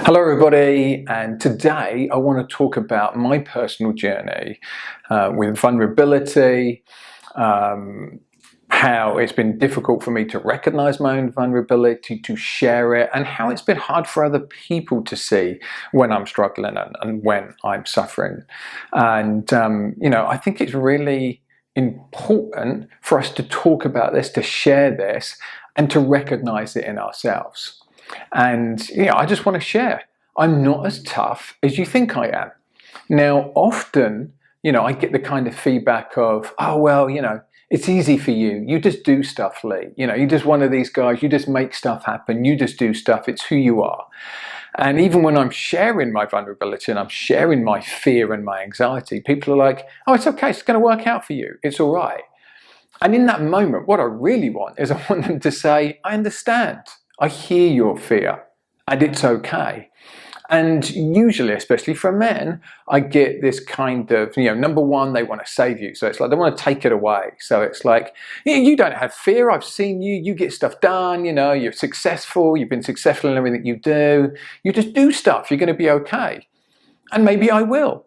Hello everybody, and today I want to talk about my personal journey with vulnerability, how it's been difficult for me to recognize my own vulnerability, to share it, and how it's been hard for other people to see when I'm struggling and when I'm suffering. And I think it's really important for us to talk about this, to share this, and to recognize it in ourselves. And I just want to share, I'm not as tough as you think I am. Now, often, I get the kind of feedback of, oh, well, it's easy for you. You just do stuff, Lee. You're just one of these guys. You just make stuff happen. You just do stuff. It's who you are. And even when I'm sharing my vulnerability and I'm sharing my fear and my anxiety, people are like, oh, it's okay. It's going to work out for you. It's all right. And in that moment, what I really want is I want them to say, I understand. I hear your fear and it's okay. And usually, especially for men, I get this kind of, number one, they want to save you. So it's like they want to take it away. So it's like, you don't have fear. I've seen you. You get stuff done. You're successful. You've been successful in everything you do. You just do stuff. You're going to be okay. And maybe I will.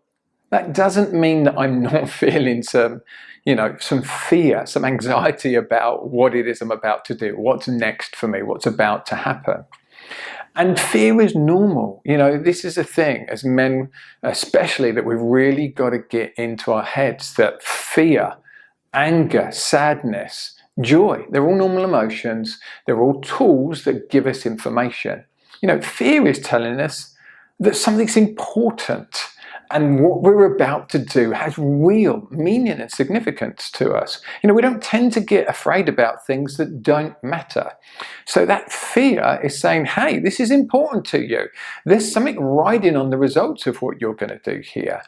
That doesn't mean that I'm not feeling some fear, some anxiety about what it is I'm about to do, what's next for me, what's about to happen. And fear is normal. This is a thing as men, especially, that we've really got to get into our heads, that fear, anger, sadness, joy, they're all normal emotions. They're all tools that give us information. Fear is telling us that something's important. And what we're about to do has real meaning and significance to us. We don't tend to get afraid about things that don't matter. So that fear is saying, hey, this is important to you. There's something riding on the results of what you're going to do here.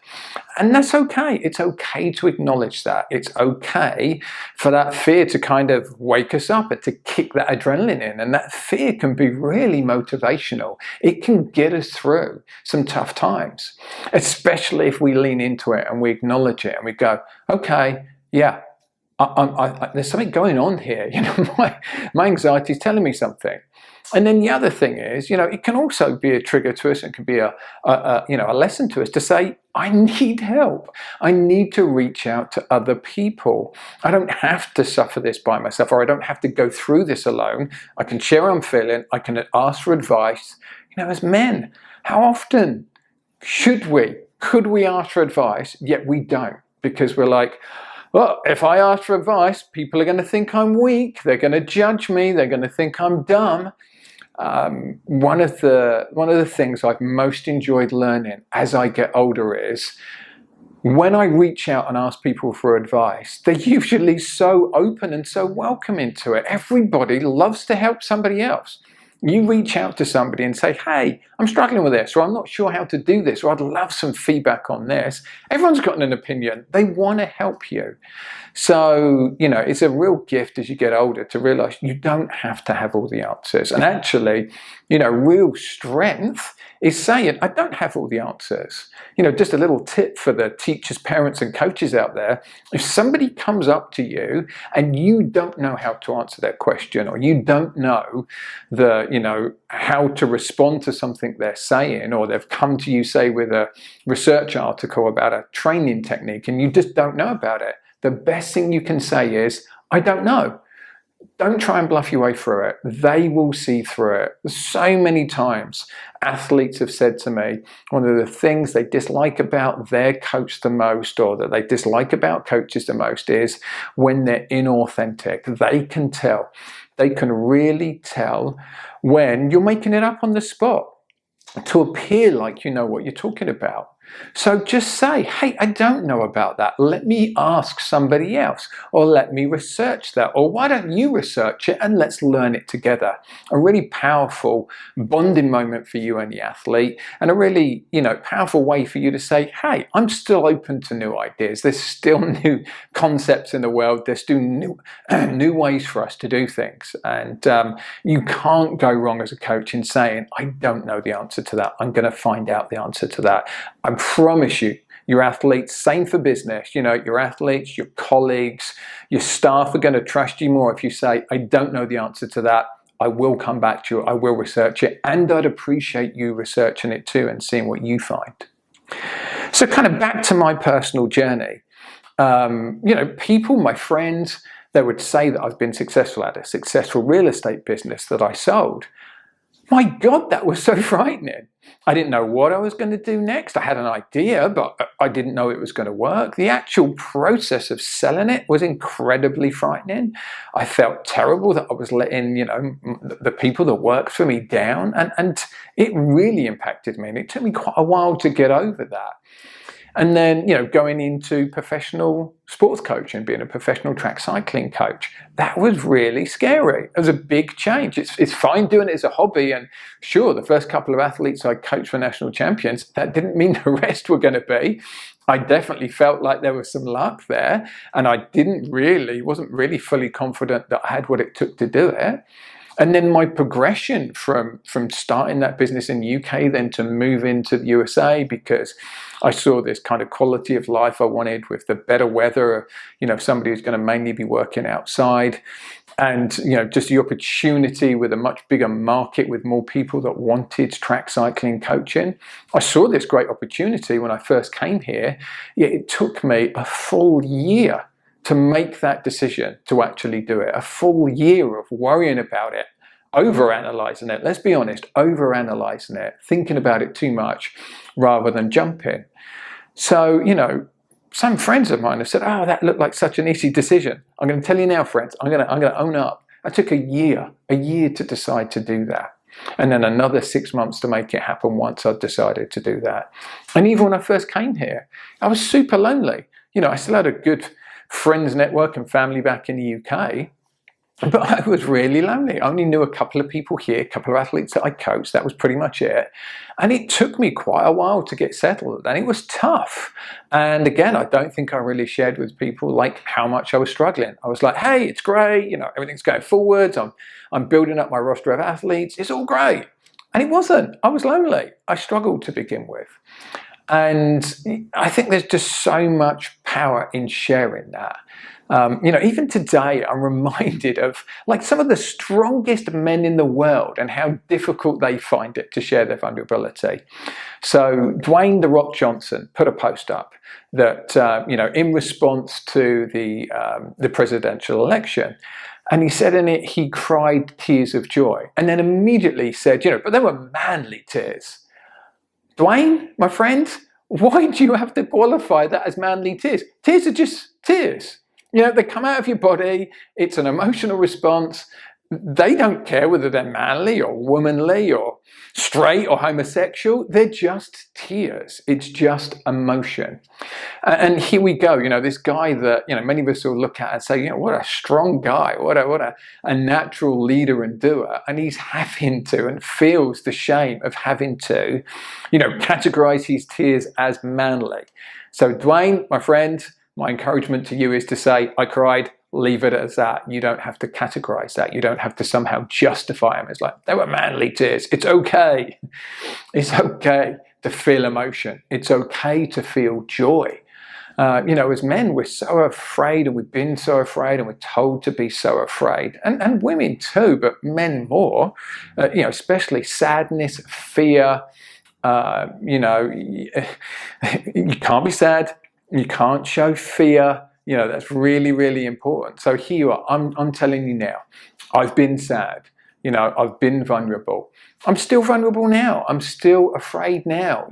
And that's okay. It's okay to acknowledge that. It's okay for that fear to kind of wake us up and to kick that adrenaline in. And that fear can be really motivational. It can get us through some tough times, especially if we lean into it and we acknowledge it and we go, okay, yeah, there's something going on here. My anxiety is telling me something. And then the other thing is, it can also be a trigger to us. It can be a lesson to us to say, I need help. I need to reach out to other people. I don't have to suffer this by myself, or I don't have to go through this alone. I can share how I'm feeling. I can ask for advice. As men, how often could we ask for advice, yet we don't, because we're like, well, if I ask for advice, people are going to think I'm weak. They're going to judge me. They're going to think I'm dumb. One of the things I've most enjoyed learning as I get older is when I reach out and ask people for advice, they're usually so open and so welcoming to it. Everybody loves to help somebody else. You reach out to somebody and say, hey, I'm struggling with this, or I'm not sure how to do this, or I'd love some feedback on this. Everyone's got an opinion. They want to help you. So, it's a real gift as you get older to realize you don't have to have all the answers. And actually, real strength is saying, I don't have all the answers. Just a little tip for the teachers, parents, and coaches out there. If somebody comes up to you and you don't know how to answer that question, or you don't know how to respond to something they're saying, or they've come to you, say, with a research article about a training technique and you just don't know about it, the best thing you can say is, I don't know. Don't try and bluff your way through it. They will see through it. So many times athletes have said to me, one of the things they dislike about their coach the most, or that they dislike about coaches the most, is when they're inauthentic. They can tell. They can really tell when you're making it up on the spot to appear like you know what you're talking about. So just say, hey, I don't know about that. Let me ask somebody else, or let me research that, or why don't you research it and let's learn it together. A really powerful bonding moment for you and the athlete, and a really, powerful way for you to say, hey, I'm still open to new ideas. There's still new concepts in the world. There's still new ways for us to do things. And you can't go wrong as a coach in saying, I don't know the answer to that. I'm going to find out the answer to that. I promise you, your athletes, same for business, your athletes, your colleagues, your staff are going to trust you more if you say, I don't know the answer to that. I will come back to you, I will research it, and I'd appreciate you researching it too and seeing what you find. So kind of back to my personal journey. People, my friends, they would say that I've been successful at a successful real estate business that I sold. My God, that was so frightening. I didn't know what I was going to do next. I had an idea, but I didn't know it was going to work. The actual process of selling it was incredibly frightening. I felt terrible that I was letting, the people that worked for me down, and it really impacted me. And it took me quite a while to get over that. And then, going into professional sports coaching, being a professional track cycling coach, that was really scary. It was a big change. It's fine doing it as a hobby. And sure, the first couple of athletes I coached for national champions, that didn't mean the rest were going to be. I definitely felt like there was some luck there. And I wasn't really fully confident that I had what it took to do it. And then my progression from starting that business in the UK, then to move into the USA, because I saw this kind of quality of life I wanted with the better weather, somebody who's going to mainly be working outside, and just the opportunity with a much bigger market with more people that wanted track cycling coaching. I saw this great opportunity when I first came here, yet it took me a full year to make that decision to actually do it. A full year of worrying about it, overanalyzing it. Let's be honest, overanalyzing it, thinking about it too much rather than jumping. So, some friends of mine have said, "Oh, that looked like such an easy decision." I'm going to tell you now, friends, I'm going to own up. I took a year to decide to do that. And then another 6 months to make it happen once I'd decided to do that. And even when I first came here, I was super lonely. I still had a good friends network and family back in the UK, but I was really lonely. I only knew a couple of people here, a couple of athletes that I coached. That was pretty much it. And it took me quite a while to get settled, and it was tough. And again, I don't think I really shared with people like how much I was struggling. I was like, hey, it's great, everything's going forwards. I'm building up my roster of athletes. It's all great. And it wasn't. I was lonely. I struggled to begin with. And I think there's just so much power in sharing that. Even today, I'm reminded of some of the strongest men in the world and how difficult they find it to share their vulnerability. So Dwayne "The Rock" Johnson put a post up that, in response to the presidential election, and he said in it, he cried tears of joy, and then immediately said, but they were manly tears. Dwayne, my friend, why do you have to qualify that as manly tears? Tears are just tears. They come out of your body. It's an emotional response. They don't care whether they're manly or womanly or straight or homosexual. They're just tears. It's just emotion. And here we go. This guy that, many of us will look at and say, what a strong guy, what a natural leader and doer. And he's having to and feels the shame of having to, categorize his tears as manly. So Dwayne, my friend, my encouragement to you is to say, I cried, leave it as that. You don't have to categorize that. You don't have to somehow justify them as they were manly tears. It's okay. It's okay to feel emotion. It's okay to feel joy. As men, we're so afraid, and we've been so afraid, and we're told to be so afraid, and women too, but men more, especially sadness, fear. You can't be sad. You can't show fear. That's really, really important. So here you are. I'm telling you now, I've been sad. I've been vulnerable. I'm still vulnerable now. I'm still afraid now.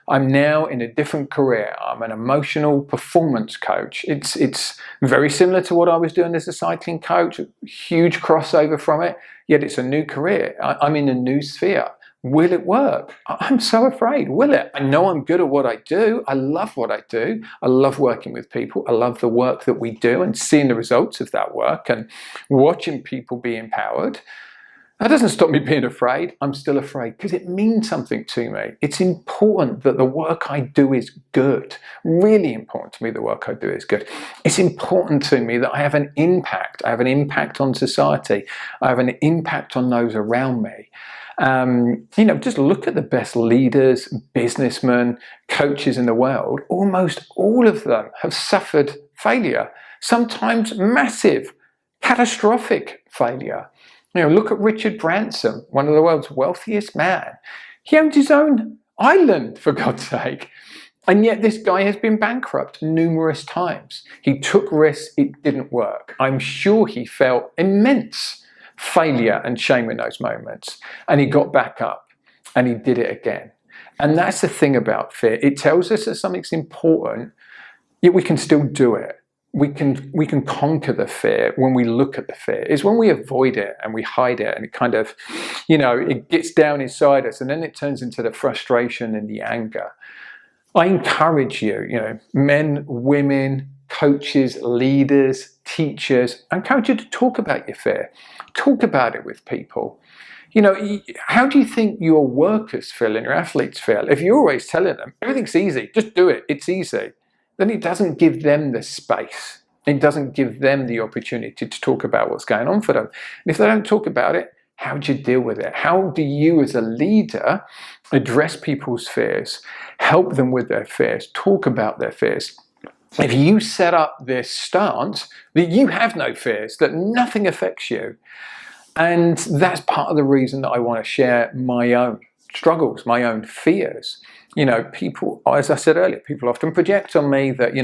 I'm now in a different career. I'm an emotional performance coach. It's very similar to what I was doing as a cycling coach. Huge crossover from it. Yet it's a new career. I'm in a new sphere. Will it work? I'm so afraid. Will it? I know I'm good at what I do. I love what I do. I love working with people. I love the work that we do and seeing the results of that work and watching people be empowered. That doesn't stop me being afraid. I'm still afraid because it means something to me. It's important that the work I do is good. Really important to me the work I do is good. It's important to me that I have an impact. I have an impact on society. I have an impact on those around me. Just look at the best leaders, businessmen, coaches in the world. Almost all of them have suffered failure, sometimes massive, catastrophic failure. Look at Richard Branson, one of the world's wealthiest men. He owned his own island, for God's sake. And yet this guy has been bankrupt numerous times. He took risks, it didn't work. I'm sure he felt immense failure and shame in those moments. And he got back up and he did it again. And that's the thing about fear. It tells us that something's important, yet we can still do it. We can conquer the fear when we look at the fear. It's when we avoid it and we hide it and it kind of, it gets down inside us and then it turns into the frustration and the anger. I encourage you, men, women, coaches, leaders, teachers, I encourage you to talk about your fear. Talk about it with people. How do you think your workers feel and your athletes feel? If you're always telling them, everything's easy, just do it, it's easy, then it doesn't give them the space. It doesn't give them the opportunity to talk about what's going on for them. And if they don't talk about it, how do you deal with it? How do you as a leader address people's fears, help them with their fears, talk about their fears? If you set up this stance that you have no fears, that nothing affects you, and that's part of the reason that I want to share my own struggles, my own fears. People, as I said earlier, people often project on me that,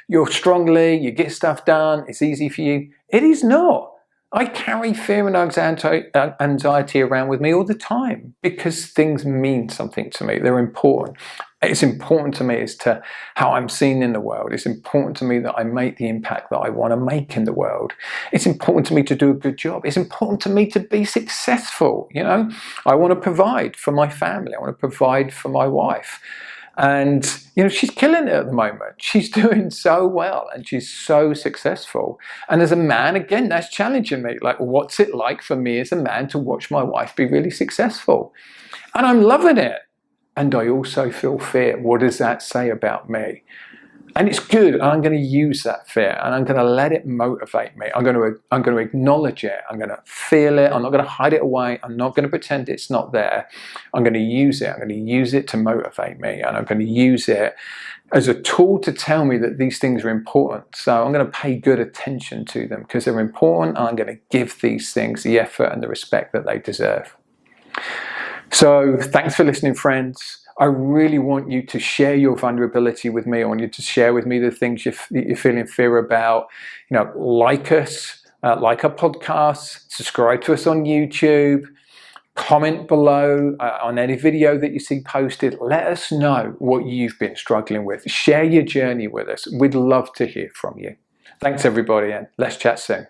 you're strongly, you get stuff done, it's easy for you. It is not. I carry fear and anxiety around with me all the time because things mean something to me. They're important. It's important to me as to how I'm seen in the world. It's important to me that I make the impact that I want to make in the world. It's important to me to do a good job. It's important to me to be successful. I want to provide for my family. I want to provide for my wife. And, she's killing it at the moment. She's doing so well and she's so successful. And as a man, again, that's challenging me. Like, what's it like for me as a man to watch my wife be really successful? And I'm loving it. And I also feel fear. What does that say about me? And it's good. And I'm going to use that fear and I'm going to let it motivate me. I'm going to acknowledge it. I'm going to feel it. I'm not going to hide it away. I'm not going to pretend it's not there. I'm going to use it. I'm going to use it to motivate me. And I'm going to use it as a tool to tell me that these things are important. So I'm going to pay good attention to them because they're important. And I'm going to give these things the effort and the respect that they deserve. So thanks for listening, friends. I really want you to share your vulnerability with me. I want you to share with me the things you're feeling fear about. Like us, like our podcasts, subscribe to us on YouTube, comment below on any video that you see posted. Let us know what you've been struggling with. Share your journey with us. We'd love to hear from you. Thanks, everybody, and let's chat soon.